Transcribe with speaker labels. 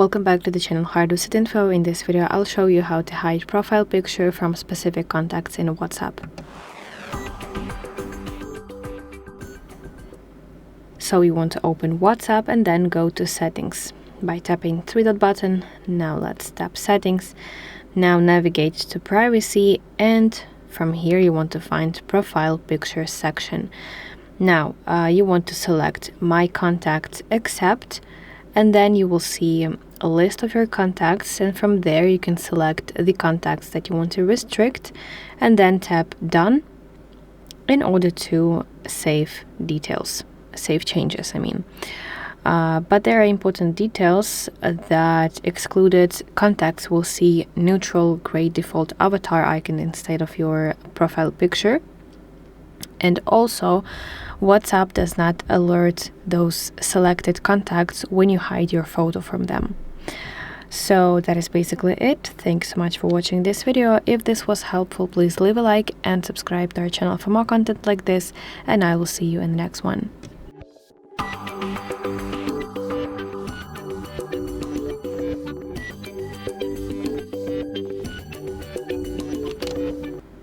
Speaker 1: Welcome back to the channel HardReset.Info. In this video, I'll show you how to hide profile picture from specific contacts in WhatsApp. So you want to open WhatsApp and then go to Settings by tapping three-dot button. Now let's tap Settings. Now navigate to Privacy, and from here you want to find Profile Picture section. Now you want to select My Contacts Except, and then you will see a list of your contacts, and from there you can select the contacts that you want to restrict and then tap Done in order to save changes. But there are important details that excluded contacts will see neutral gray default avatar icon instead of your profile picture. And also, WhatsApp does not alert those selected contacts when you hide your photo from them. So that is basically it. Thanks so much for watching this video. If this was helpful, please leave a like and subscribe to our channel for more content like this, and I will see you in the next one.